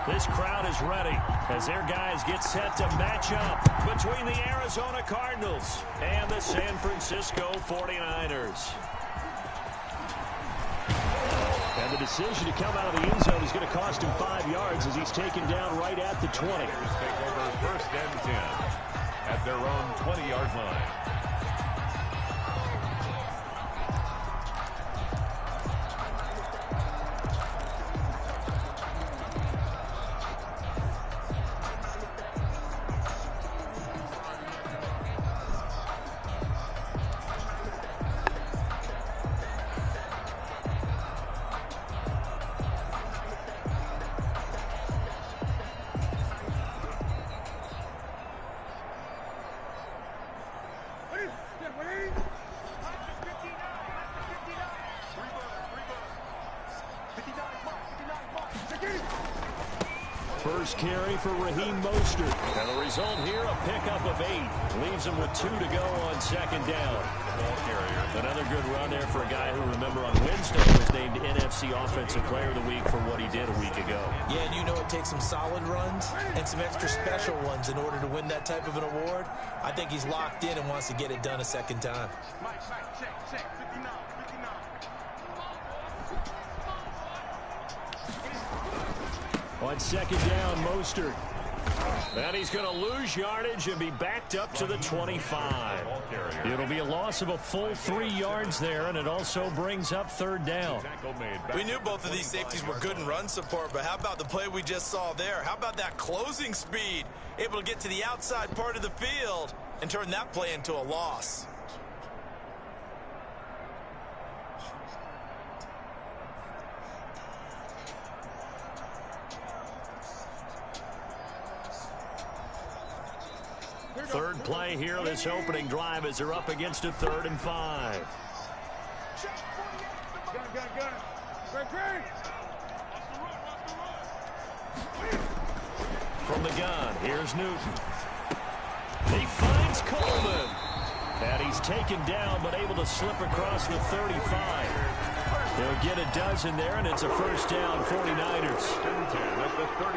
This crowd is ready as their guys get set to match up between the Arizona Cardinals and the San Francisco 49ers. And the decision to come out of the end zone is going to cost him 5 yards as he's taken down right at the 20. Take over 1st and 10 at their own 20-yard line. First carry for Raheem Mostert. And the result here, a pickup of 8. Leaves him with 2 to go on 2nd down. Another good run there for a guy who, remember, on Wednesday was named NFC Offensive Player of the Week for what he did a week ago. Yeah, and you know it takes some solid runs and some extra special ones in order to win that type of an award. I think he's locked in and wants to get it done a second time. On 2nd down, Mostert. And he's going to lose yardage and be backed up to the 25. It'll be a loss of a full 3 yards there, and it also brings up 3rd down. We knew both of these safeties were good in run support, but how about the play we just saw there? How about that closing speed? Able to get to the outside part of the field and turn that play into a loss. Third play here, this opening drive, as they're up against a 3rd and 5. From the gun, here's Newton. He finds Coleman. And he's taken down, but able to slip across the 35. They'll get a dozen there, and it's a 1st down, 49ers.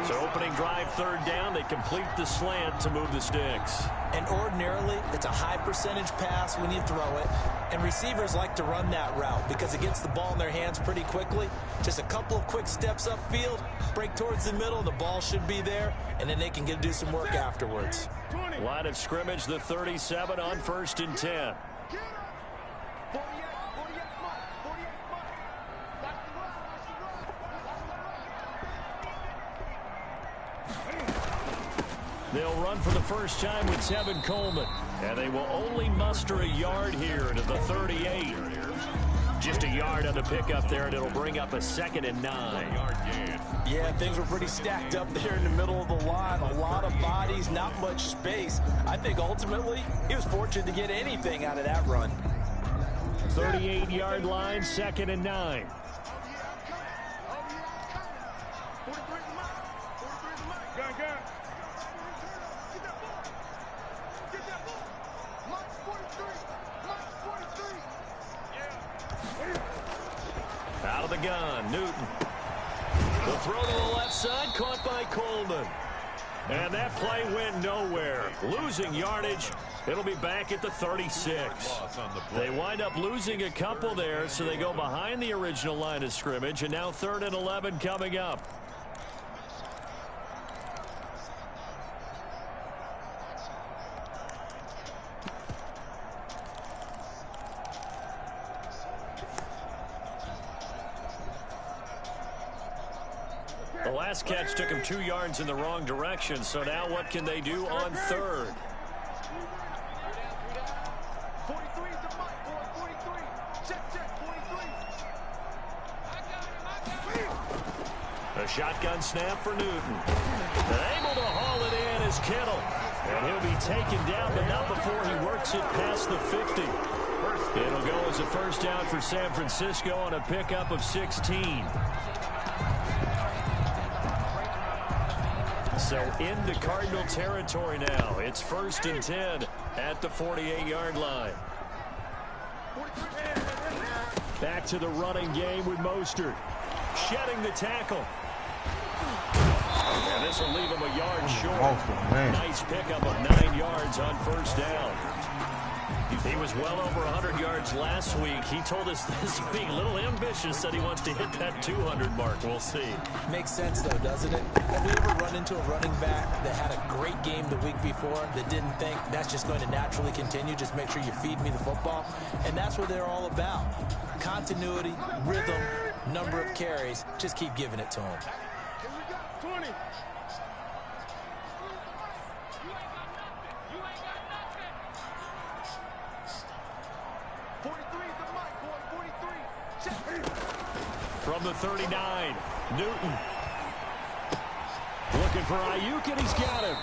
So opening drive, 3rd down. They complete the slant to move the sticks. And ordinarily, it's a high percentage pass when you throw it. And receivers like to run that route because it gets the ball in their hands pretty quickly. Just a couple of quick steps upfield, break towards the middle, the ball should be there, and then they can do some work afterwards. Line of scrimmage, the 37 on 1st and 10. They'll run for the first time with Tevin Coleman. And they will only muster a yard here to the 38. Just a yard on the pickup there, and it'll bring up a 2nd and 9. Yeah, things were pretty stacked up there in the middle of the line. A lot of bodies, not much space. I think ultimately he was fortunate to get anything out of that run. 38-yard line, 2nd and 9. Out of the gun, Newton. The throw to the left side, caught by Coleman. And that play went nowhere. Losing yardage. It'll be back at the 36. They wind up losing a couple there, so they go behind the original line of scrimmage, and now 3rd and 11 coming up. The last catch took him 2 yards in the wrong direction, so now what can they do on 3rd? A shotgun snap for Newton. And able to haul it in is Kittle. And he'll be taken down, but not before he works it past the 50. It'll go as a 1st down for San Francisco on a pickup of 16. So into Cardinal territory now. It's 1st and 10 at the 48-yard line. Back to the running game with Mostert. Shedding the tackle. This will leave him a yard short. Man. Nice pickup of 9 yards on first down. He was well over 100 yards last week. He told us this week, a little ambitious, said he wants to hit that 200 mark. We'll see. Makes sense, though, doesn't it? Have we ever run into a running back that had a great game the week before that didn't think that's just going to naturally continue? Just make sure you feed me the football. And that's what they're all about. Continuity, rhythm, number of carries. Just keep giving it to them. 20. From the 39, Newton. Looking for Ayuk, and he's got him.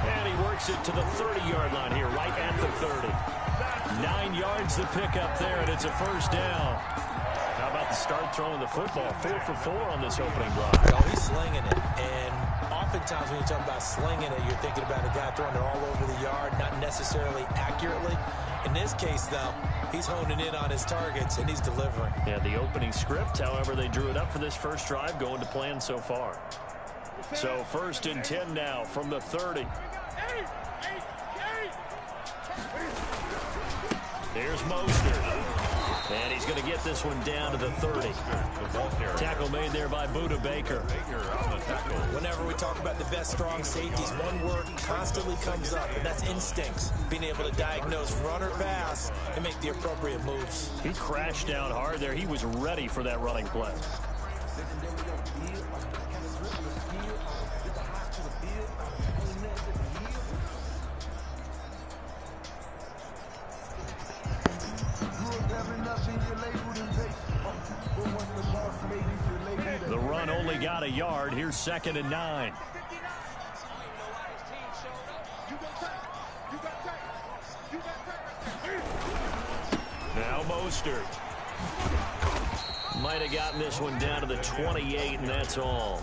And he works it to the 30-yard line here, right at the 30. 9 yards to pick up there, and it's a first down. How about the start throwing the football? 4 for 4 on this opening drive. Oh, he's slinging it. And oftentimes when you talk about slinging it, you're thinking about a guy throwing it all over the yard, not necessarily accurately. In this case, though, he's honing in on his targets, and he's delivering. Yeah, the opening script, however, they drew it up for this first drive, going to plan so far. So 1st and 10 now from the 30. Here's Mostert. And he's going to get this one down to the 30. Tackle made there by Budda Baker. Whenever we talk about the best strong safeties, one word constantly comes up, and that's instincts. Being able to diagnose run or pass and make the appropriate moves. He crashed down hard there. He was ready for that running play. The run only got a yard. Here's 2nd and 9. Now Mostert. Might have gotten this one down to the 28, and that's all.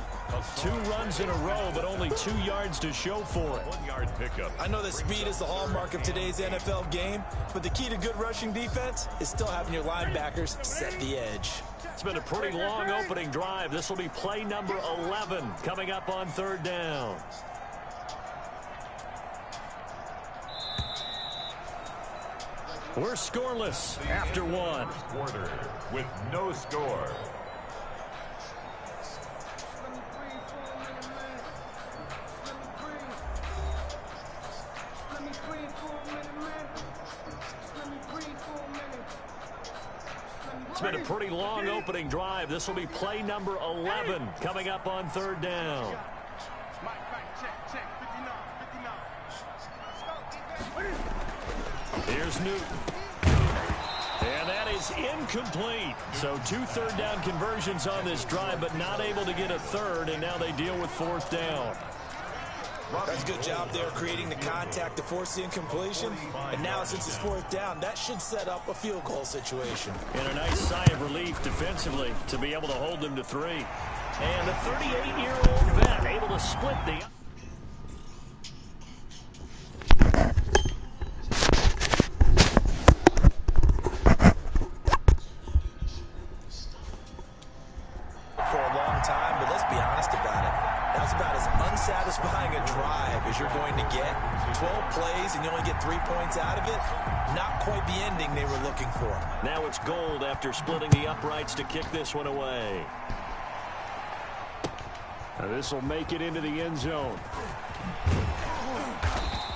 2 runs in a row, but only 2 yards to show for it. 1-yard pickup. I know that speed is the hallmark of today's NFL game, but the key to good rushing defense is still having your linebackers set the edge. It's been a pretty long opening drive. This will be play number 11 coming up on 3rd down. We're scoreless after 1. Quarter with no score. It's been a pretty long opening drive. This will be play number 11 coming up on 3rd down. Here's Newton. And that is incomplete. So 2 third-down conversions on this drive, but not able to get a third, and now they deal with 4th down. That's a good job there creating the contact to force the incompletion. And now since it's 4th down, that should set up a field goal situation. And a nice sigh of relief defensively to be able to hold them to 3. And the 38-year-old vet able to split the... For a long time, but let's be honest about it. That was about as unsatisfying a drive as you're going to get. 12 plays and you only get 3 points out of it. Not quite the ending they were looking for. Now it's Gold after splitting the uprights to kick this one away. Now this will make it into the end zone.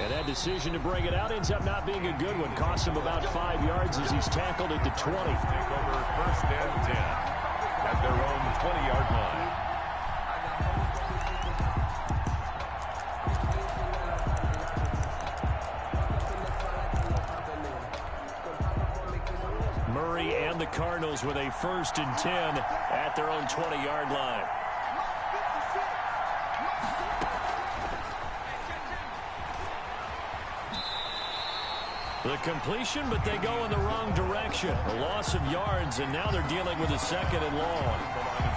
And that decision to bring it out ends up not being a good one. Costs him about 5 yards as he's tackled at the 20. Take over 1st and 10 at their own 20-yard line. Murray and the Cardinals with a 1st and 10 at their own 20-yard line. The completion, but they go in the wrong direction. A loss of yards, and now they're dealing with a 2nd and long.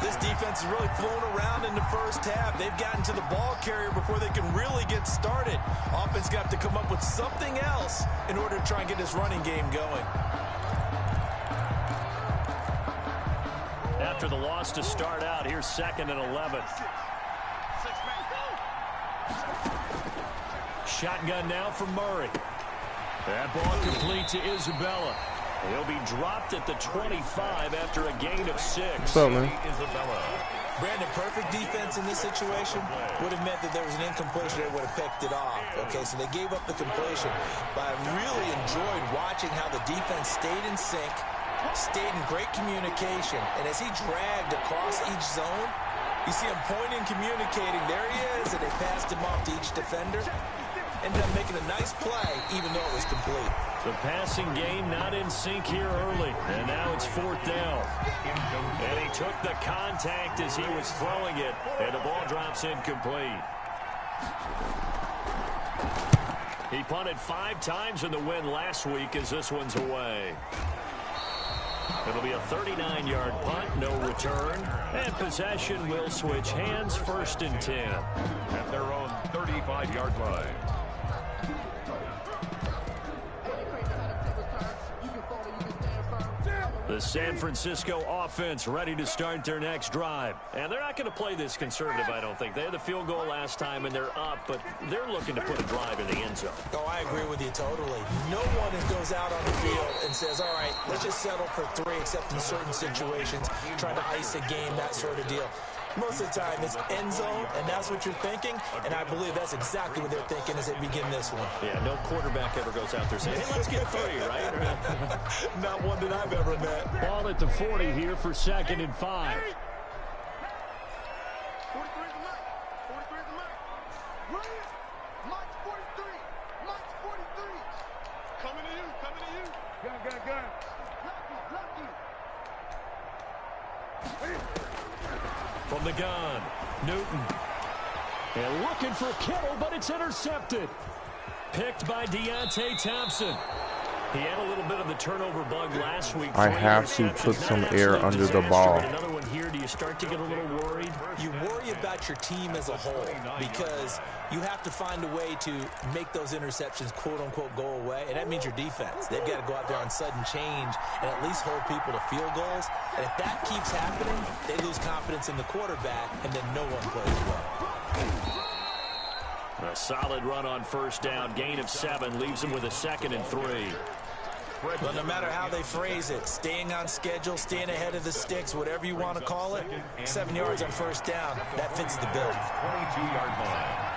This defense has really flown around in the first half. They've gotten to the ball carrier before they can really get started. Offense got to come up with something else in order to try and get this running game going. After the loss to start out, here's 2nd and 11. shotgun now from Murray. That ball complete to Isabella. He'll be dropped at the 25 after a gain of 6. What's up, man? Brandon, perfect defense in this situation would have meant that there was an incompletion. They would have picked it off. Okay, so they gave up the completion. But I really enjoyed watching how the defense stayed in sync, stayed in great communication. And as he dragged across each zone, you see him pointing, communicating. There he is, and they passed him off to each defender. Ended up making a nice play, even though it was complete. The passing game not in sync here early. And now it's 4th down. And he took the contact as he was throwing it. And the ball drops incomplete. He punted 5 times in the win last week as this one's away. It'll be a 39-yard punt, no return. And possession will switch hands, 1st and 10. At their own 35-yard line. The San Francisco offense ready to start their next drive. And they're not going to play this conservative, I don't think. They had the field goal last time, and they're up, but they're looking to put a drive in the end zone. Oh, I agree with you totally. No one goes out on the field and says, all right, let's just settle for 3, except in certain situations, trying to ice a game, that sort of deal. Most of the time, it's end zone, and that's what you're thinking, and I believe that's exactly what they're thinking as they begin this one. Yeah, no quarterback ever goes out there saying, hey, let's get 3, right? Not one that I've ever met. Ball at the 40 here for 2nd and 5. 43 the mark. 43 the mark. Williams, March 43. March 43. Coming to you. Coming to you. Gun. Lucky. From the gun, Newton. And looking for Kittle, but it's intercepted. Picked by Deontay Thompson. He had a little bit of the turnover bug last week. I have to put some air under the ball. Another one here. Do you start to get a little worried? You worry about your team as a whole because you have to find a way to make those interceptions, quote-unquote, go away, and that means your defense. They've got to go out there on sudden change and at least hold people to field goals. And if that keeps happening, they lose confidence in the quarterback, and then no one plays well. A solid run on 1st down. Gain of 7 leaves him with a 2nd and 3. But no matter how they phrase it, staying on schedule, staying ahead of the sticks, whatever you want to call it, 7 yards on 1st down, that fits the bill. 22-yard line.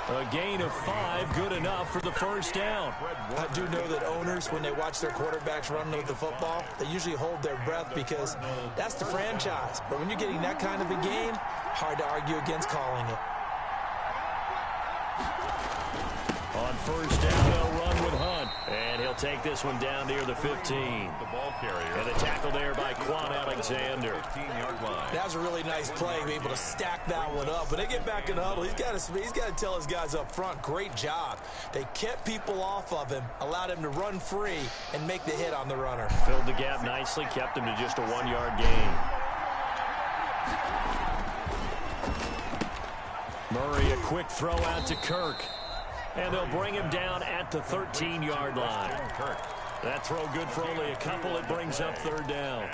A gain of 5, good enough for the 1st down. I do know that owners, when they watch their quarterbacks run with the football, they usually hold their breath because that's the franchise. But when you're getting that kind of a gain, hard to argue against calling it. On 1st down, they'll run with Hunt. And he'll take this one down near the 15. The ball carrier. And a tackle there by Quan Alexander. 15-yard line. That was a really nice play, be able to stack that one up. But they get back in the huddle. He's got to tell his guys up front, great job. They kept people off of him, allowed him to run free, and make the hit on the runner. Filled the gap nicely, kept him to just a 1-yard gain. Murray, a quick throw out to Kirk. And they'll bring him down at the 13-yard line. That throw good for only a couple. It brings up 3rd down.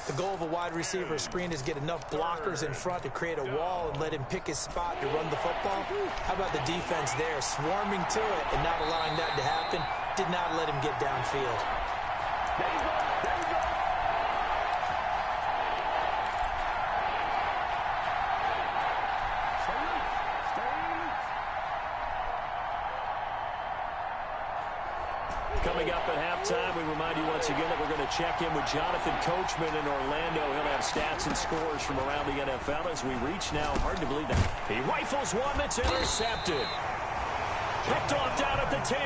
The goal of a wide receiver screen is get enough blockers in front to create a wall and let him pick his spot to run the football. How about the defense there, swarming to it and not allowing that to happen? Did not let him get downfield. Coming up at halftime, we remind you once again that we're going to check in with Jonathan Coachman in Orlando. He'll have stats and scores from around the NFL as we reach now. Hard to believe that. He rifles one that's intercepted. Picked off down at the 10.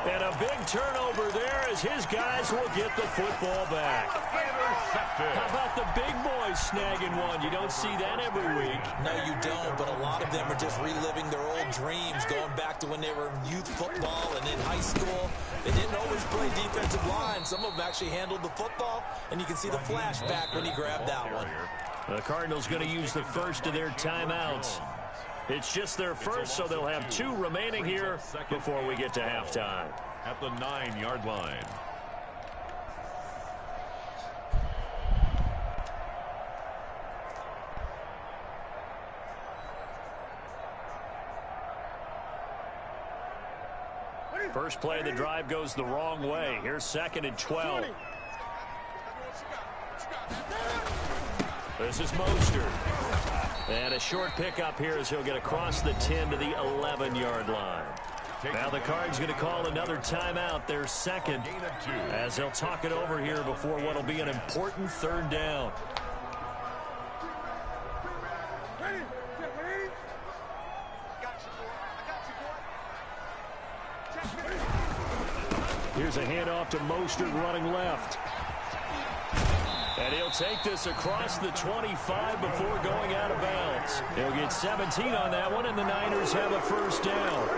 And a big turnover there as his guys will get the football back. How about the big boys snagging one? You don't see that every week. No, you don't, but a lot of them are just reliving their old dreams, going back to when they were in youth football and in high school. They didn't always play defensive line. Some of them actually handled the football, and you can see the flashback when he grabbed that one. The Cardinals going to use the first of their timeouts. It's just their first, so they'll have 2 remaining here before we get to halftime. At the 9-yard line. First play of the drive goes the wrong way. Here's 2nd and 12. This is Mostert. And a short pickup here as he'll get across the 10 to the 11-yard line. Now the Cards going to call another timeout, their second, as they'll talk it over here before what will be an important 3rd down. Here's a handoff to Mostert running left. And he'll take this across the 25 before going out of bounds. He'll get 17 on that one, and the Niners have a 1st down.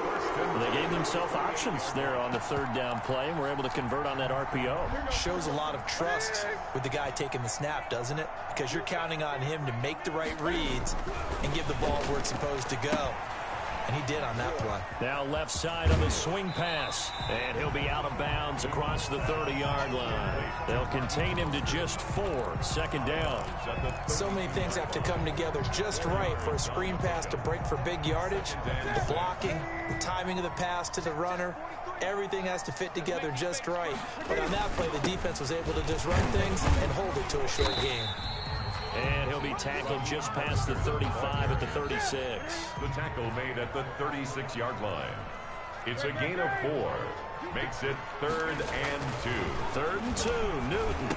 They gave themselves options there on the 3rd down play, and were able to convert on that RPO. Shows a lot of trust with the guy taking the snap, doesn't it? Because you're counting on him to make the right reads and give the ball where it's supposed to go. And he did on that play. Now left side on the swing pass. And he'll be out of bounds across the 30-yard line. They'll contain him to just 4. 2nd down. So many things have to come together just right for a screen pass to break for big yardage. The blocking, the timing of the pass to the runner. Everything has to fit together just right. But on that play, the defense was able to just run things and hold it to a short game. And he'll be tackled just past the 35 at the 36. The tackle made at the 36-yard line. It's a gain of 4. Makes it 3rd and 2. 3rd and 2, Newton.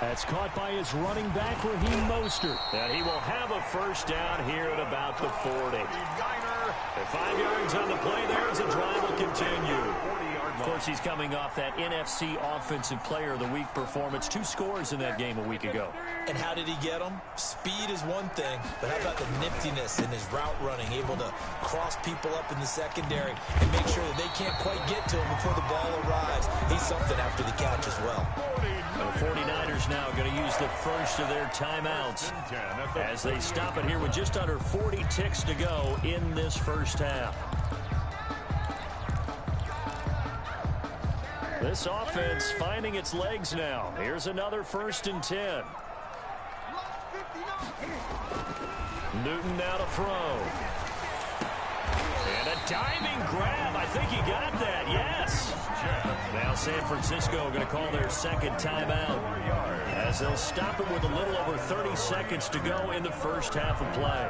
That's caught by his running back, Raheem Mostert. And he will have a 1st down here at about the 40. And 5 yards on the play there as the drive will continue. Of course, he's coming off that NFC Offensive Player of the Week performance. 2 scores in that game a week ago. And how did he get them? Speed is one thing, but how about the niftiness in his route running, able to cross people up in the secondary and make sure that they can't quite get to him before the ball arrives. He's something after the catch as well. The 49ers now going to use the first of their timeouts as they stop it here with just under 40 ticks to go in this first half. This offense finding its legs now. Here's another 1st and 10. Newton now to throw. And a diving grab. I think he got that. Yes. Now San Francisco going to call their 2nd timeout as they'll stop it with a little over 30 seconds to go in the first half of play.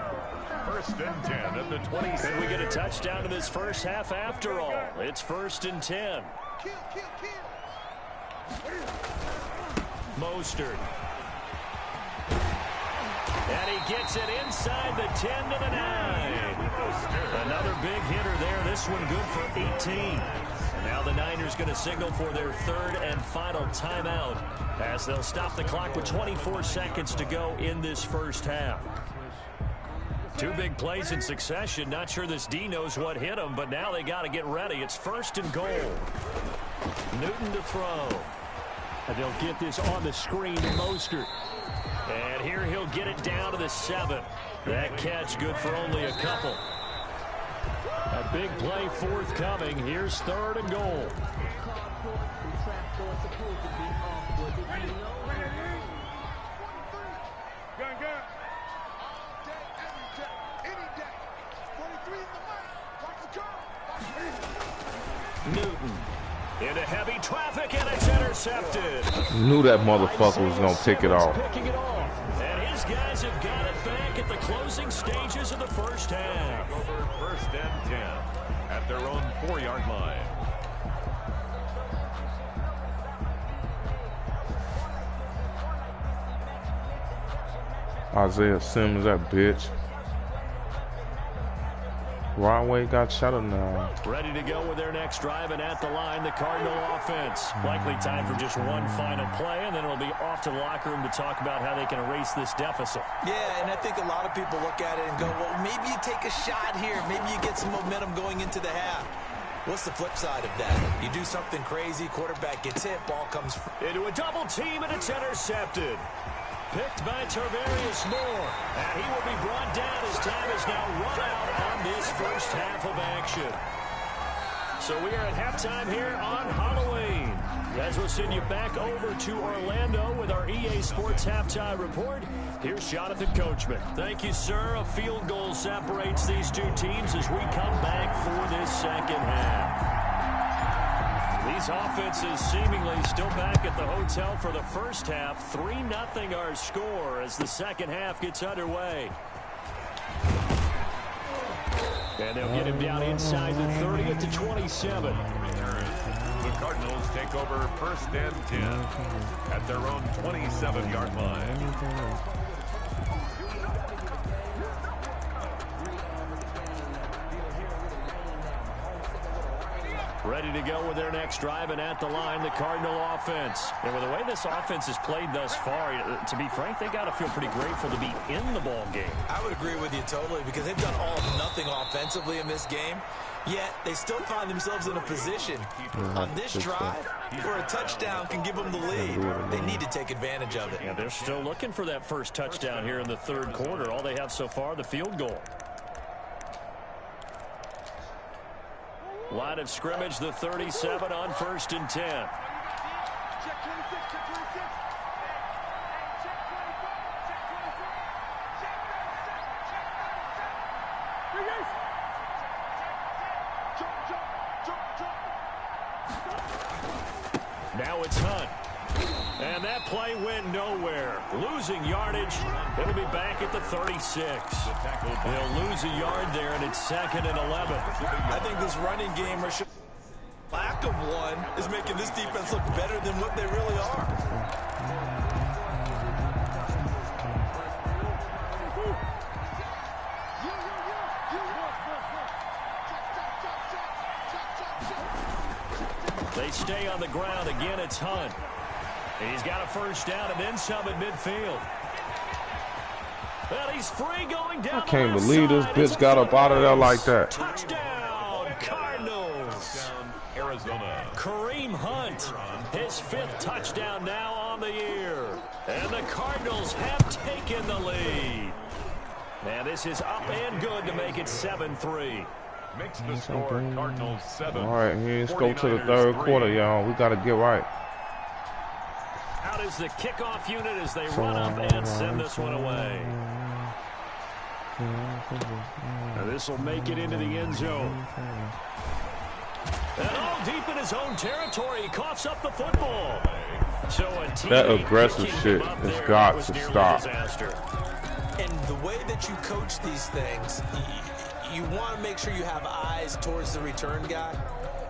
1st and 10 at the 26. Can we get a touchdown in this first half after all? It's 1st and 10. Mostert. And he gets it inside the 10 to the 9. Another big hitter there. This one good for 18. Now the Niners going to signal for their 3rd and final timeout as they'll stop the clock with 24 seconds to go in this first half. 2 big plays in succession. Not sure this D knows what hit him, but now they got to get ready. It's 1st and goal. Newton to throw. And they'll get this on the screen to Mostert. And here he'll get it down to the 7. That catch good for only a couple. A big play forthcoming. Here's 3rd and goal. Newton into heavy traffic, and it's intercepted. Knew that motherfucker was going to pick it off. Picking it off. And his guys have got it back at the closing stages of the first half. Over 1st and 10 at their own 4-yard line. Isaiah Simmons, that bitch. Ronway got shut up now. Ready to go with their next drive, and at the line, the Cardinal offense. Likely time for just one final play, and then it'll be off to the locker room to talk about how they can erase this deficit. Yeah, and I think a lot of people look at it and go, well, maybe you take a shot here. Maybe you get some momentum going into the half. What's the flip side of that? You do something crazy, quarterback gets hit, ball comes into a double team, and it's intercepted. Picked by Tarvarius Moore, and he will be brought down. His time is now run out on this first half of action. So we are at halftime here on Halloween. As we'll send you back over to Orlando with our EA Sports Halftime Report. Here's Jonathan Coachman. Thank you, sir. A field goal separates these two teams as we come back for this second half. These offenses seemingly still back at the hotel for the first half. 3-0 our score as the second half gets underway. And they'll get him down inside the 30 at the 27. The Cardinals take over 1st and 10 at their own 27-yard line. Ready to go with their next drive, and at the line, the Cardinal offense. And with the way this offense has played thus far, to be frank, they got to feel pretty grateful to be in the ball game. I would agree with you totally because they've done all or nothing offensively in this game, yet they still find themselves in a position on this drive where a touchdown can give them the lead. They need to take advantage of it. Yeah, they're still looking for that first touchdown here in the third quarter. All they have so far, the field goal. Line of scrimmage, the 37 on 1st and 10. Check 26, check 26. Check 24, check 26. Now it's Hunt. And that play went nowhere. Losing yardage. It'll be back at the 36. They'll lose a yard there, and it's 2nd and 11. I think this running game, or lack of one, is making this defense look better than what they really are. They stay on the ground. Again, it's Hunt. He's got a first down and then some at midfield. Well, he's free going down. I can't believe this bitch got up out of there like that. Touchdown, Cardinals. Arizona. Kareem Hunt, his 5th touchdown now on the year. And the Cardinals have taken the lead. And this is up and good to make it 7-3. Makes the score Cardinals 7. All right, let's go to the third quarter, y'all. We got to get right. Out is the kickoff unit as they run up and send this one away. Now this will make it into the end zone. And all deep in his own territory, he coughs up the football. So that aggressive shit has got to stop. And the way that you coach these things, you want to make sure you have eyes towards the return guy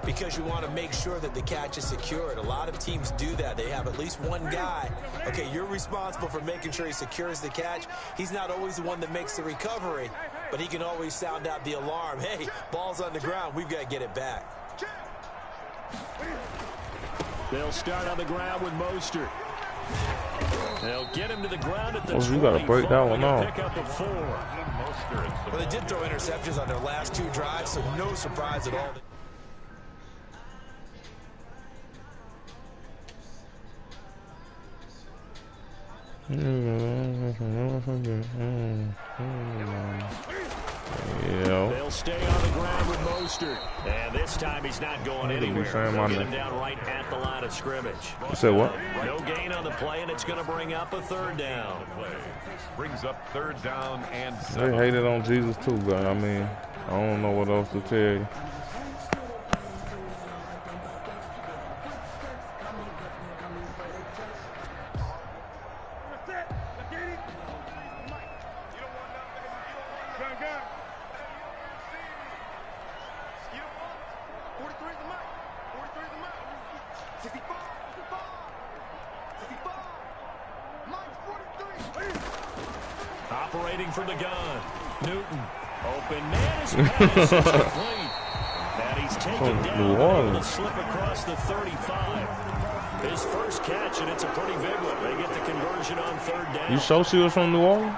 because you want to make sure that the catch is secured. A lot of teams do that. They have at least one guy. Okay, you're responsible for making sure he secures the catch. He's not always the one that makes the recovery, but he can always sound out the alarm. Hey, ball's on the ground. We've got to get it back. They'll start on the ground with Mostert. They'll get him to the ground at the 20. You got to break that one off. Pick up a 4. Well, they did throw interceptions on their last 2 drives, so no surprise at all. They'll stay on the ground with Mostert. And this time he's not going anywhere. They'll get him down right at the line of scrimmage. You said what? No gain on the play, and it's going to bring up a 3rd down. Brings up 3rd down and 7. They hated on Jesus too, but I mean, I don't know what else to tell you. Operating from the gun, Newton. Open man is pass. And he's taken down able to slip across the 35. His first catch, and it's a pretty big one. They get the conversion on 3rd down. You sure she was from New Orleans?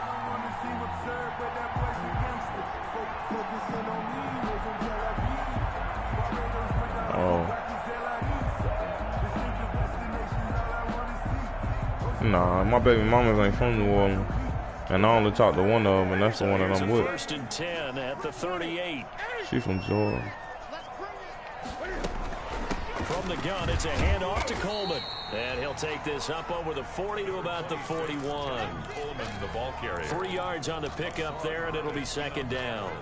Oh. Nah, my baby mamas ain't from New Orleans. And I only talked to one of them, and that's the one that I'm with. 1st and 10 at the 38. She's from Georgia. From the gun, it's a handoff to Coleman. And he'll take this up over the 40 to about the 41. Coleman, the ball carrier. 3 yards on the pickup there, and it'll be 2nd down.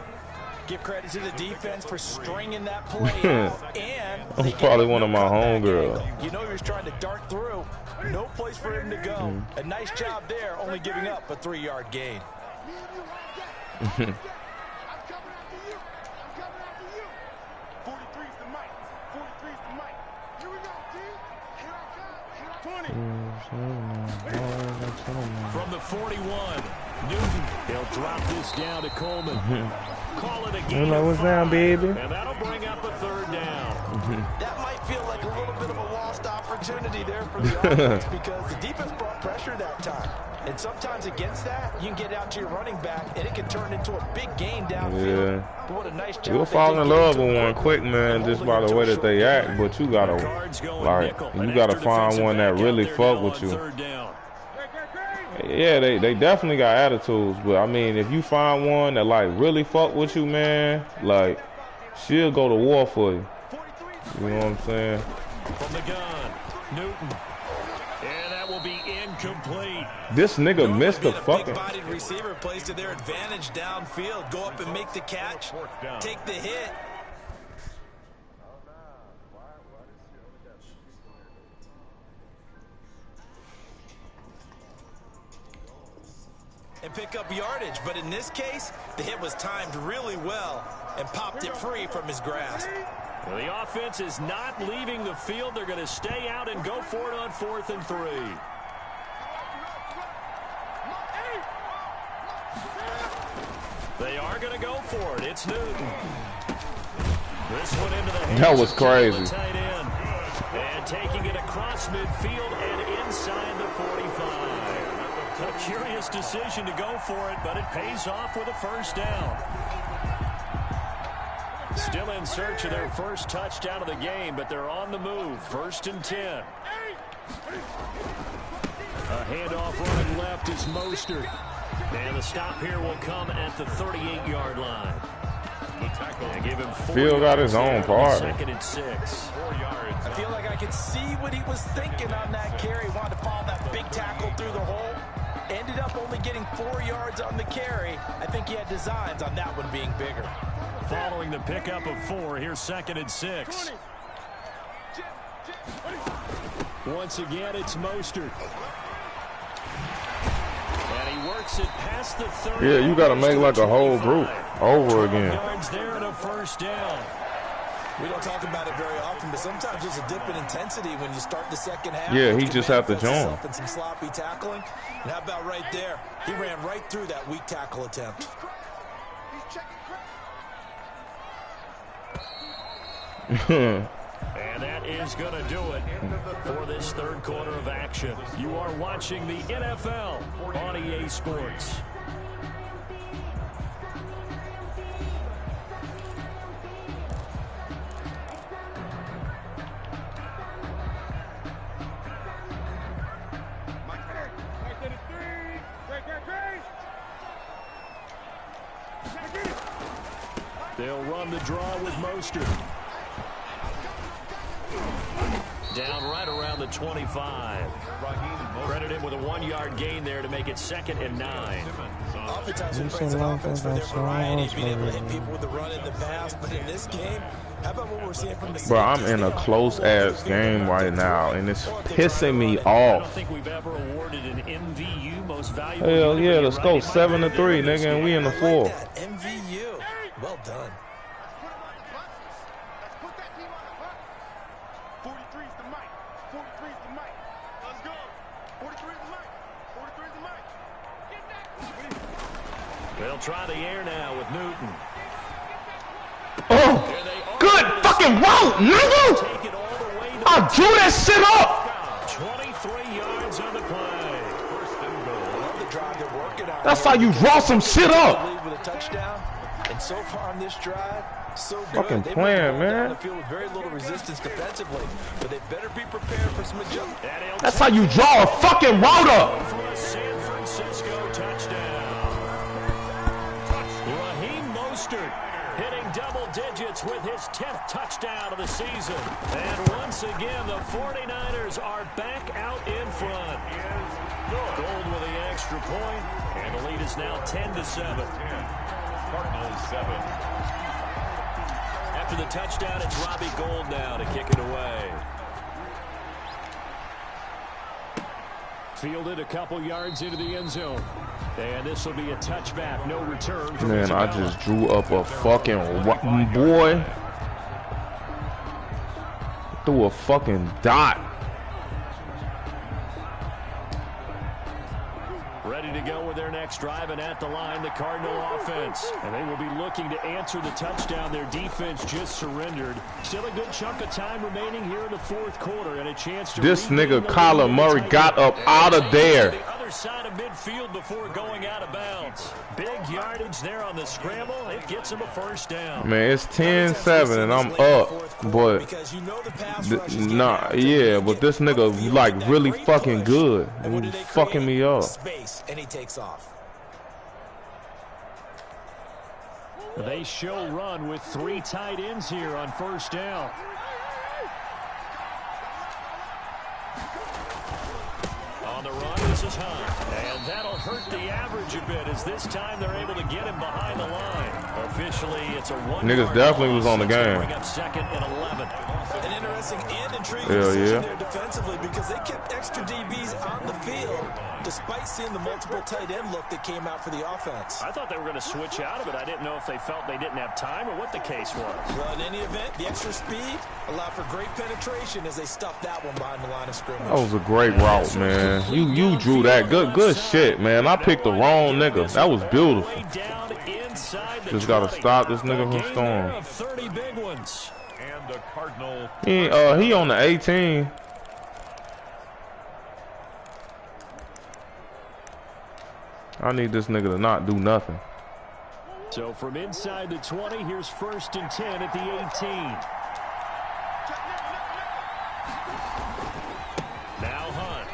Give credit to the defense for stringing that play out, and I'm probably one of my homegirls. You know he was trying to dart through. No place for him to go. A nice job there, only giving up a 3-yard gain. I'm coming after you. I'm coming after you. 43's the mic. 43's the mic. Here we go, T. Here I come. Here I come. 20. From the 41, Newton. He'll drop this down to Coleman. Call it a gain. What's down, baby? And that'll bring up a 3rd down. That might feel like a little bit of a lost opportunity there for the offense because the defense brought pressure that time. And sometimes against that, you can get out to your running back, and it can turn into a big gain downfield. Yeah. But what a nice job. You'll fall in love with one quick, man, just by the way that they act. But you gotta, like, you gotta find one that really fuck with you. Yeah, they definitely got attitudes, but I mean, if you find one that like really fuck with you, man, like she'll go to war for you. You know what I'm saying? From the gun, Newton. And that will be incomplete. This nigga missed the fucking. Big-bodied receiver plays to their advantage downfield. Go up and make the catch. Take the hit. And pick up yardage, but in this case, the hit was timed really well and popped it free from his grasp. Well, the offense is not leaving the field. They're going to stay out and go for it on 4th and 3. They are going to go for it. It's Newton. This one into the hands. That was crazy. Tight end. And taking it across midfield and inside the 45. A curious decision to go for it, but it pays off with a 1st down. Still in search of their first touchdown of the game, but they're on the move. 1st and 10. A handoff running left is Mostert. And the stop here will come at the 38-yard line. And give him 4 Phil got his own part. 2nd and 6. 4 yards. I feel like I could see what he was thinking on that carry. Wanted to follow that big tackle through the hole. Ended up only getting 4 yards on the carry. I think he had designs on that one being bigger. Following the pickup of 4, here's 2nd and 6. Once again, it's Mostert. And he works it past the 30. Yeah, you gotta make like a whole group over again. Yards there and a 1st down. We don't talk about it very often, but sometimes there's a dip in intensity when you start the second half. Yeah, he just had to join. And some sloppy tackling. And how about right there? He ran right through that weak tackle attempt. And that is going to do it for this 3rd quarter of action. You are watching the NFL on EA Sports. They'll run the draw with Mostert. Down right around the 25. Credit him with a 1-yard gain there to make it 2nd and 9. Oftentimes we praise an offense for their variety, being able to hit people with the run in the pass, but in this game, how about what we're seeing from the Bro, I'm in a close-ass game right now, and it's pissing me off. I don't think we've ever awarded an MVU most valuable. Hell yeah, let's go 7-3, nigga, and we in the 4th. MVU. Well done. They'll try the air now with Newton. Oh, good fucking route, nigga! I drew that shit up! 23 yards on the play. That's how you draw some shit up! With a touchdown, and so far on this drive, so good. Fucking plan, man. The field with very little resistance defensively, but they better be prepared for some adjustment. That's how you draw a fucking route up! San Francisco touchdown. Raheem Mostert hitting double digits with his 10th touchdown of the season. And once again, the 49ers are back out in front. Gold with the extra point, and the lead is now 10-7. Cardinals 7. After the touchdown, it's Robbie Gould now to kick it away. Fielded a couple yards into the end zone. And this will be a touchback, no return. Man, I just drew up a fucking boy. Threw a fucking dot. Ready to go with their next drive, and at the line, the Cardinal offense. And they will be looking to answer the touchdown their defense just surrendered. Still a good chunk of time remaining here in the fourth quarter, and a chance to this nigga Kyler Murray got up out of there. The other side of midfield before going out of bounds. Big yardage there on the scramble. It gets him a first down. Man, it's 10-7 and I'm up, but but this nigga like really fucking good. And he's fucking me up. And he takes off. They show run with 3 tight ends here on first down. On the run, this is Hunt. And that'll hurt the average a bit as this time they're able to get him behind the line. Officially, it's a 1-yard Niggas definitely was on the game. Bring up 2nd and 11. An interesting and intriguing Hell decision yeah. there defensively because they kept extra DBs on the field despite seeing the multiple tight end look that came out for the offense. I thought they were going to switch out of it. I didn't know if they felt they didn't have time or what the case was. Well, in any event, the extra speed allowed for great penetration as they stuffed that one behind the line of scrimmage. That was a great route, man. You drew that. Good shit, man. I picked the wrong nigga. That was beautiful. Just gotta stop this nigga from scoring. 30 big ones. And the Cardinal. He on the 18. I need this nigga to not do nothing. So from inside the 20, here's 1st and 10 at the 18. Now Hunt.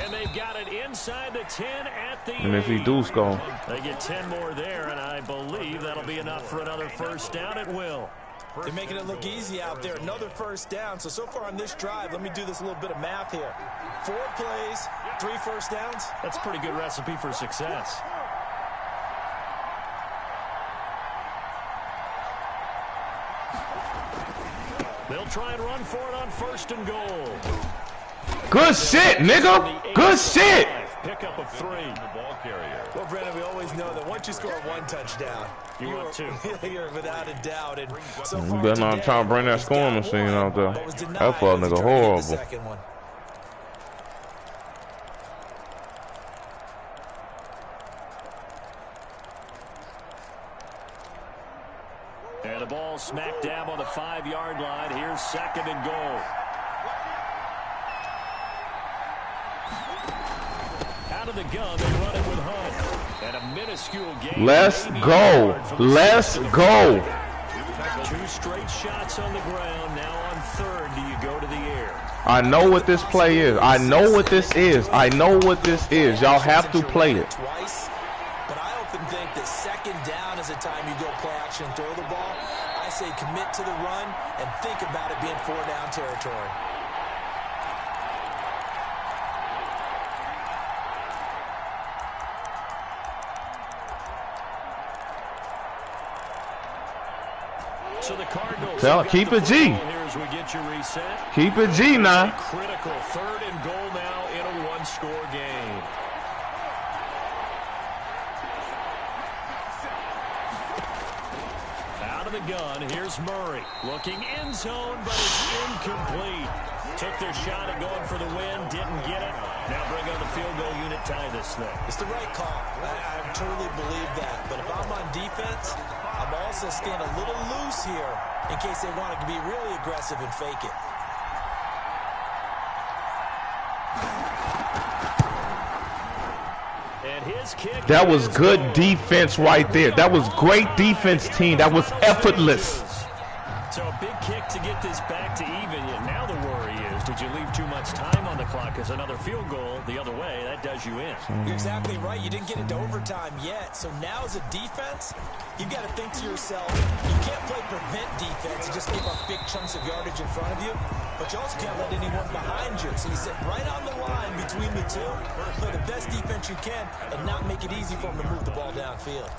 And they've got it inside the 10 at the 8. And if he do score, They get 10 more there, and I believe that'll be enough for another first down at will. They're making it look easy out there. Another first down. So far on this drive, let me do this little bit of math here. 4 plays, 3 first downs. That's a pretty good recipe for success. They'll try and run for it on 1st and goal. good shit, nigga. Good shit. Pick up of 3. The ball carrier. Well, Brandon, we always know that once you score 1 touchdown, want 2. You're without a doubt. And so You far better not today, try to bring that he's scoring got machine 1, out there. but was denied That fuck as he nigga tried to get the horrible. second one. And the ball smack dab on the 5-yard line. Here's 2nd and goal. Out of the gun, they run it with Hunt. And a minuscule gain. Let's go. Let's go. 2 straight shots on the ground. Now on 3rd, do you go to the air? I know what this play is. I know what this is. I know what this is. Y'all have to play it. Twice, but I often think that 2nd down is the time you go play action and throw the ball. I say commit to the run and think about it being 4-down territory. So the Cardinals Keep it G. here as we get you reset. Keep it G now. Critical 3rd and goal now in a 1-score game. Out of the gun, here's Murray. Looking end zone, but it's incomplete. Took their shot at going for the win, didn't get it. Now bring on the field goal unit, tie this thing. It's the right call. I truly believe that. But if I'm on defense, I'm also staying a little loose here in case they want to be really aggressive and fake it. And his kick. That was good defense right there. That was great defense, team. That was effortless. So a big kick to get this back to even. Now the worry is, did you leave too much time on the clock? Because another field goal the other way, that does you in. You're exactly right. You didn't get into overtime yet. So now as a defense, you've got to think to yourself, you can't play prevent defense and just give up big chunks of yardage in front of you. But you also can't let anyone behind you. So you sit right on the line between the two, play the best defense you can, and not make it easy for them to move the ball downfield.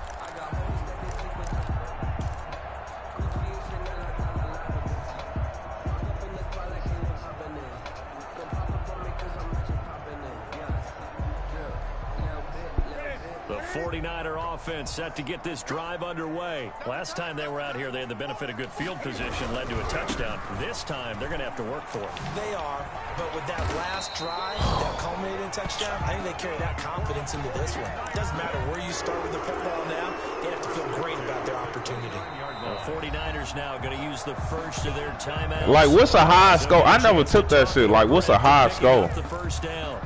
The 49er offense set to get this drive underway. Last time they were out here, they had the benefit of good field position, led to a touchdown. This time, they're going to have to work for it. They are, but with that last drive, that culminating touchdown, I think they carry that confidence into this one. It doesn't matter where you start with the football now. They have to feel great about their opportunity. The 49ers now going to use the first of their timeouts. Like, what's a high score? I never took that shit. Like, what's a high score? The first down.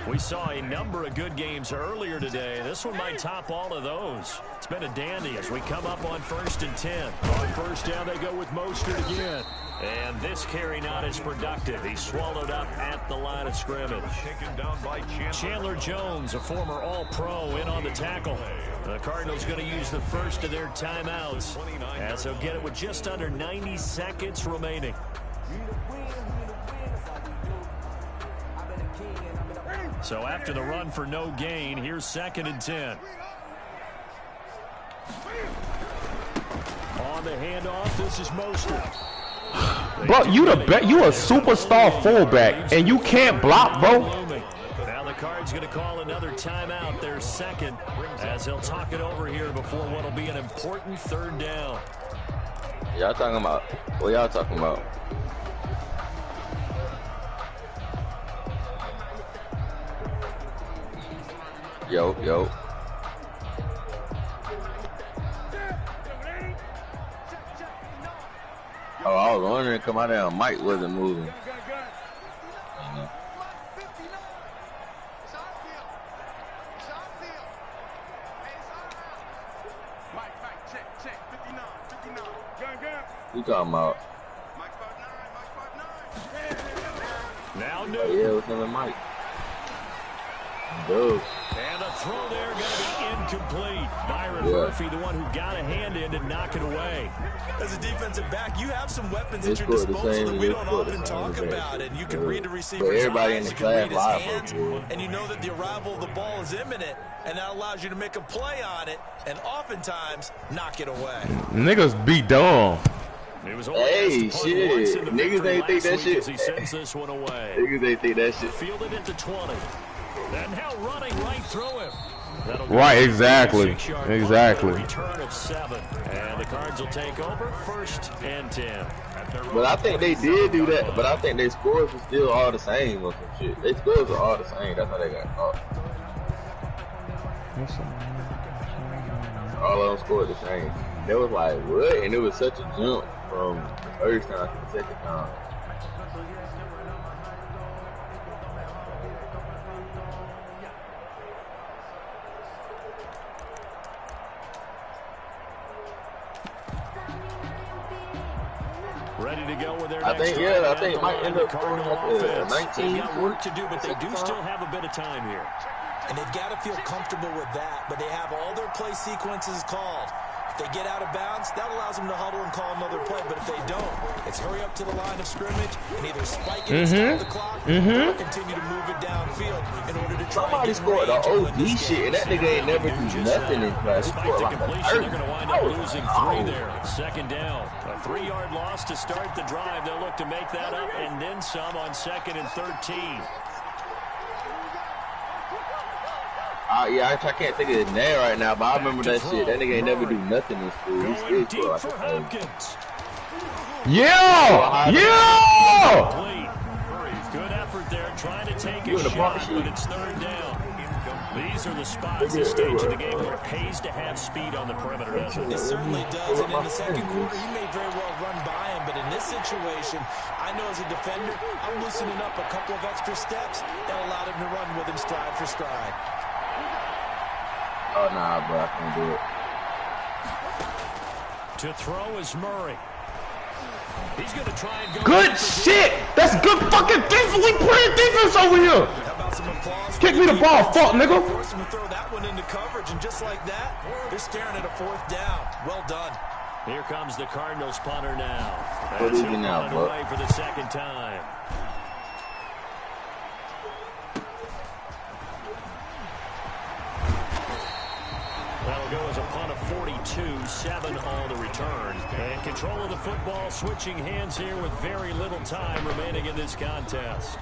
We saw a number of good games earlier today. This one might top all of those. It's been a dandy as we come up on 1st and 10. On first down, they go with Mostert again. And this carry not as productive. He's swallowed up at the line of scrimmage. Taken down by Chandler Jones, a former All-Pro, in on the tackle. The Cardinals going to use the first of their timeouts as they'll get it with just under 90 seconds remaining. So after the run for no gain, here's 2nd and 10. On the handoff, this is Mostert. Bro, you a superstar fullback, and you can't block, bro. Now the Cards going to call another timeout, their second, as they'll talk it over here before what'll be an important 3rd down. Y'all talking about? What y'all talking about? Yo. Oh, I was wondering, come out there, Mike wasn't moving. You talking about? Now Yeah, it was another Mike. Dude. And a throw there going to be incomplete. Byron Murphy, the one who got a hand in to knock it away. As a defensive back, you have some weapons at your disposal that we don't often talk about. And you can read the receiver's eyes, you can read his hands, and you know that the arrival of the ball is imminent, and that allows you to make a play on it, and oftentimes knock it away. Niggas be dumb. Hey, shit. Niggas ain't think that shit. He sends this one away. Niggas ain't think that shit. Fielded at the 20. And now running right through him. Right, exactly. Return of 7. And the Cards will take over 1st and 10. But I think they did do that, but I think their scores were still all the same or some shit. Their scores are all the same. That's how they got caught. All of them scored the same. They was like, what? And it was such a jump from the first time to the second time. Ready to go with their I think it might end up going offense. 19. They've got work to do, but they do still have a bit of time here. And they've got to feel comfortable with that, but they have all their play sequences called. If they get out of bounds, that allows them to huddle and call another play. But if they don't, it's hurry up to the line of scrimmage and either spike it and stop the clock or continue to move it downfield in order to try Somebody scored the OD shit, and that nigga ain't never do nothing in class. He Despite scored the like completion, they're going to wind up a losing 3 there. 2nd down. A 3-yard loss to start the drive. They'll look to make that up and then some on 2nd and 13. Yeah, I can't think of his name right now, but I remember that shit. That nigga ain't never do nothing in school. He still Deep scored for like a Hopkins. Yeah! Good effort there, trying to take a shot, but it's 3rd down. These are the spots, this stage of the game, where it pays to have speed on the perimeter, doesn't it? It certainly does, and in the second quarter, he may very well run by him, but in this situation, I know as a defender, I'm loosening up a couple of extra steps that allowed him to run with him stride for stride. Oh, nah, bro, I can't do it. To throw is Murray. He's going to try and go. Good shit! That's good fucking defense. We playing defense over here. How about some applause? Kick me the ball, fuck, nigga. Force him to throw that one into coverage, and just like that, they're staring at a 4th down. Well done. Here comes the Cardinals punter now. What is he now, bro? Away for the 2nd time. That'll go as a punt of 42, 7 on the return. And control of the football switching hands here with very little time remaining in this contest.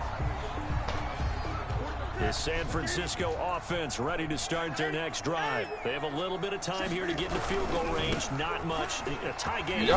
The San Francisco offense ready to start their next drive. They have a little bit of time here to get in the field goal range. Not much. A tie game. Is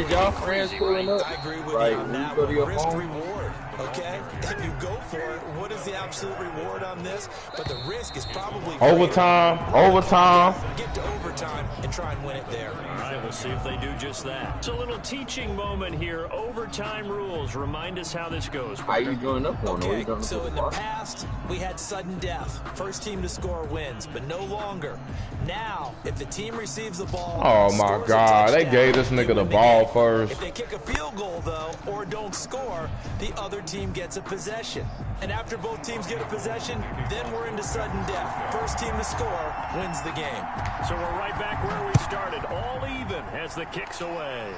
y'all friends pulling up? I agree with Right, you on when you that go to one. your Risk phone? reward, okay? If you go for it, what is the absolute reward on this? But the risk is probably Overtime, overtime. Get to overtime and try and win it there. All right, we'll see if they do just that. It's a little teaching moment here. Overtime rules. Remind us how this goes. How you joining up on? Okay, so in the past, we had sudden death. First team to score wins, but no longer. Now, if the team receives the ball, Oh my scores a God, they touchdown, gave this they nigga win the ball game. first. If they kick a field goal, though, or don't score, the other team gets a possession. And after both teams get a possession, then we're into sudden death. First team to score wins the game. So we're right back where we started, all even as the kick's away.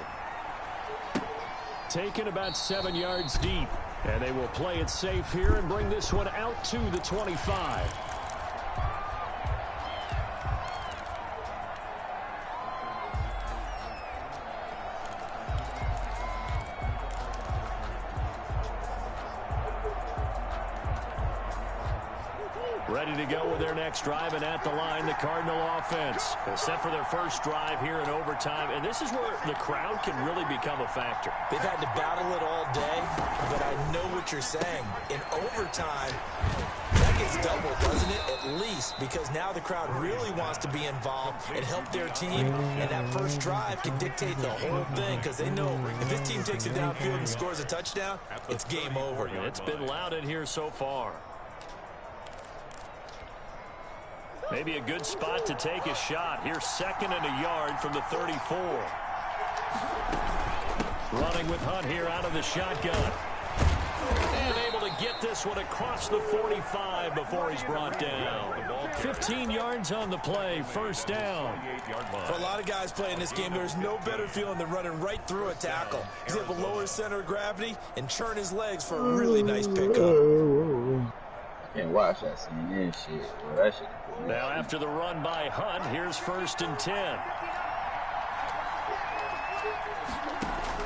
Taken about 7 yards deep, and they will play it safe here and bring this one out to the 25. Ready to go with their next drive, and at the line, the Cardinal offense. They're set for their first drive here in overtime, and this is where the crowd can really become a factor. They've had to battle it all day, but I know what you're saying. In overtime, that gets doubled, doesn't it? At least, because now the crowd really wants to be involved and help their team, and that first drive can dictate the whole thing, because they know if this team takes it downfield and scores a touchdown, it's game over. It's been loud in here so far. Maybe a good spot to take a shot. Here's 2nd and a yard from the 34. Running with Hunt here out of the shotgun. And able to get this one across the 45 before he's brought down. 15 yards on the play, first down. For a lot of guys playing this game, there's no better feeling than running right through a tackle. He's able to lower his center of gravity and churn his legs for a really nice pickup. Can't watch that CNN shit. Well, that shit. Now after the run by Hunt, here's 1st and 10.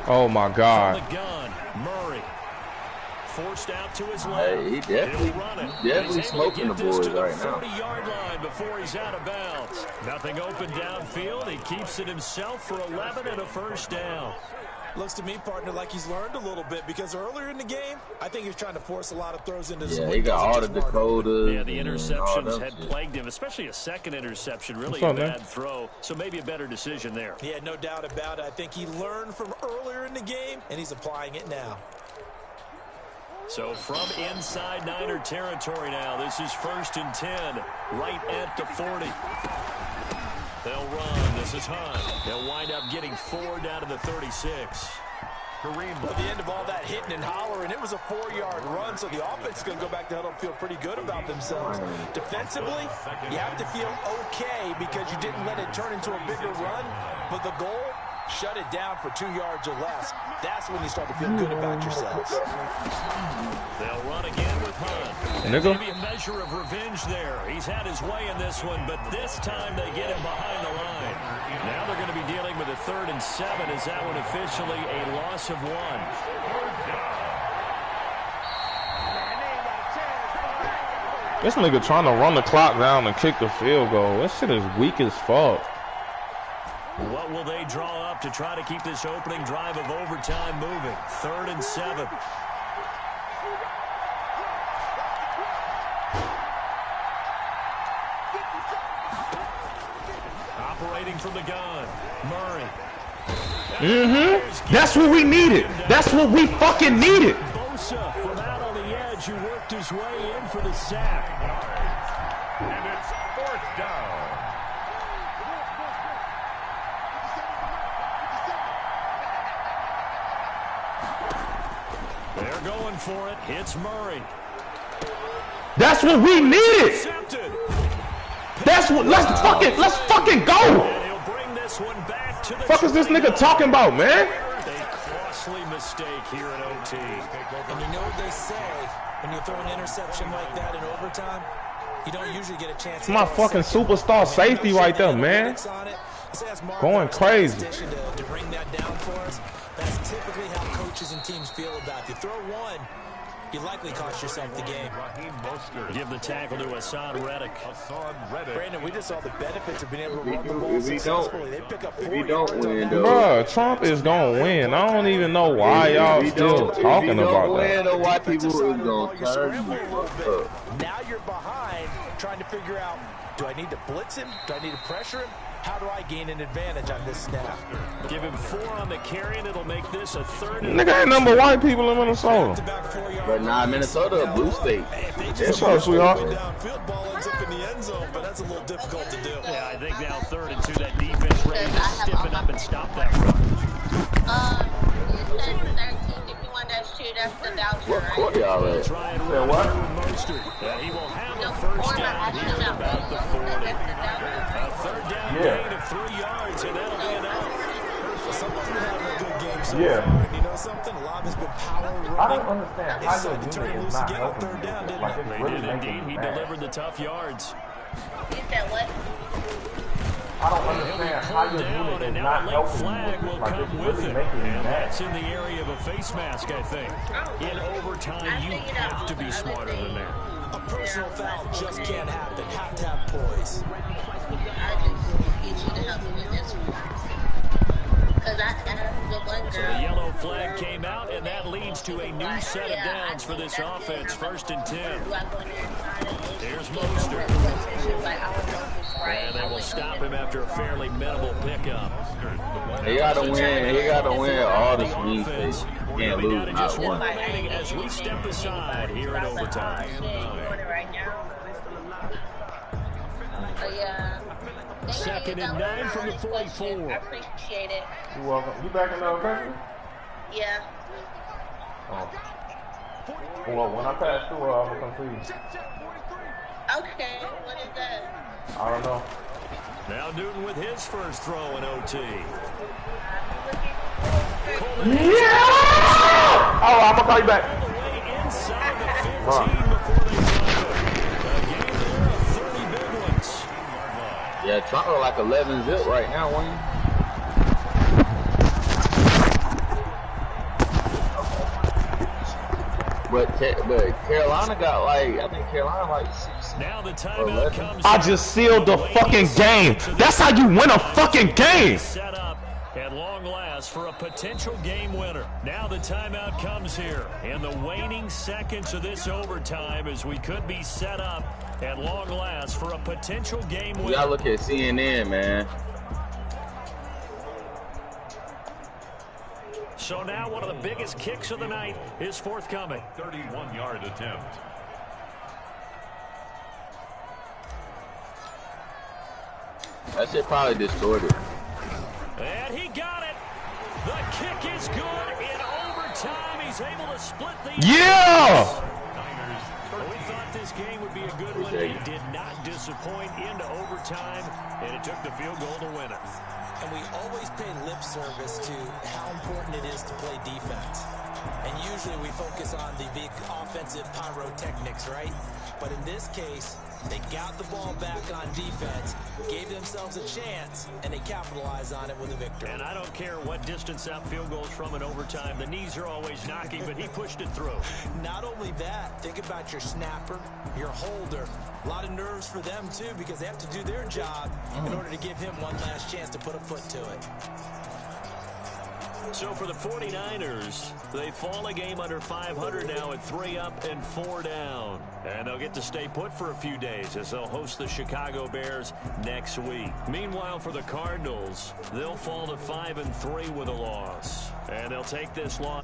Oh my God. From the gun, Murray. Forced out to his left. Hey, he definitely smoking the boys right now. 40-yard line before he's out of bounds. Nothing open downfield. He keeps it himself for 11 and a first down. Looks to me, partner, like he's learned a little bit, because earlier in the game, I think he was trying to force a lot of throws into the he got all the Dakotas. Yeah, the interceptions had plagued him, especially a second interception, really a bad throw. So maybe a better decision there. Yeah, no doubt about it. I think he learned from earlier in the game, and he's applying it now. So from inside Niner territory now, this is 1st and 10, right at the 40. They'll run. This is Hunt. They'll wind up getting 4 down to the 36. Kareem, at the end of all that hitting and hollering, it was a 4-yard run, so the offense is going to go back to huddle and feel pretty good about themselves. Defensively, you have to feel okay because you didn't let it turn into a bigger run, but the goal, shut it down for 2 yards or less. That's when you start to feel good about yourselves. They'll run again with Hunt. Maybe a measure of revenge there. He's had his way in this one, but this time they get him behind the line. Now they're going to be dealing with a 3rd and 7. Is that one officially a loss of 1? This nigga trying to run the clock down and kick the field goal. That shit is weak as fuck. What will they draw up to try to keep this opening drive of overtime moving? 3rd and 7. Operating from the gun, Murray. That's what we needed. That's what we fucking needed. Bosa from out on the edge who worked his way in for the sack. And it's 4th down. They're going for it. Hits Murray. That's what we needed. Accepted. That's what. Let's fucking go. And he'll bring this one back to the Fuck is this nigga talking about, man? A costly mistake here in OT. And you know what they say when you throw an interception like that in overtime? You don't usually get a chance. It's my fucking superstar safety right there, man. Going crazy. To bring that down for us. That's typically how coaches and teams feel about it. You throw one, you likely cost yourself the game. Give the tackle to Hassan Reddick. Brandon, we just saw the benefits of being able to run the ball successfully. They pick up 4 If you yards don't on win, that. though. Bruh, Trump is gonna win. I don't even know why y'all still talking about that. If you don't win, though, white people is gonna turn you up. Now you're behind, trying to figure out, do I need to blitz him? Do I need to pressure him? How do I gain an advantage on this snap? Give him 4 on the carry, and it'll make this a 3rd and Nigga ain't number white people in Minnesota. But nah, Minnesota a blue state. What's up, sweetheart? Downfield, ball ends up in the end zone, but that's a little difficult to do. Yeah, I think now 3rd and 2, that defense ready to stiffen up and stop that run. It says 1351-2, that's the voucher, What right? court y'all at? Try and run what? through Mostert. He will have a first down here at about the 40. A 3rd down gain of 3 yards, and that'll be enough. Someone's been having a good game so Yeah. far. And you know something? A lot has been power running. I don't understand They how decided to your turn unit loose is not again on helping 3rd down, you. didn't Like, they? it's They really did making indeed. me He mad. delivered the tough yards. You said what? I don't understand how your Down, unit and is now not a late helping flag you. will Like, it's come with really it. making me And mad. that's in the area of a face mask, I think. In overtime, you have to be smarter than that. A personal foul just can't happen. Have to have poise. I just get you to help me with this one. Because I the one So girl. the yellow flag came out, and that leads to a new set of downs for this offense. 1st and 10. Do I go in there and try to There's get no Mostert. representation? Like, I don't know if it's right. And they will stop him after a fairly minimal pickup. He gotta win. He gotta win all the swing states. We're Can't going to be down lose to not just one one. remaining as we step aside here in overtime. Right now. But yeah. 2nd and 9 from the 44. I appreciate it. You welcome. You back in the country? Yeah. Oh. Well, when I pass through, I'm gonna come see you. Okay. What is that? I don't know. Now Newton with his first throw in OT. Yeah! Oh, I'm gonna call you back. All the way inside the 15 before they drop it. A game there of 30 big ones. Yeah, Trump look like 11 zip right now, Wayne. But Carolina got like, I think Carolina like 6. Now the timeout comes. I just sealed the fucking game. That's how you win a fucking game. Set up at long last for a potential game winner. Now the timeout comes here in the waning seconds of this overtime as we could be set up at long last for a potential game winner. You gotta look at CNN, man. So now one of the biggest kicks of the night is forthcoming. 31-yard attempt. That shit probably distorted. And he got it. The kick is good in overtime. He's able to split the... Yeah! We thought this game would be a good one. It did not disappoint into overtime, and it took the field goal to win it. And we always pay lip service to how important it is to play defense. And usually we focus on the big offensive pyrotechnics, right? But in this case, they got the ball back on defense, gave themselves a chance, and they capitalized on it with a victory. And I don't care what distance that field goes from in overtime. The knees are always knocking, but he pushed it through. Not only that, think about your snapper, your holder. A lot of nerves for them, too, because they have to do their job in order to give him one last chance to put a foot to it. So for the 49ers, they fall a game under 500 now at 3 up and 4 down. And they'll get to stay put for a few days as they'll host the Chicago Bears next week. Meanwhile, for the Cardinals, they'll fall to 5-3 with a loss. And they'll take this loss.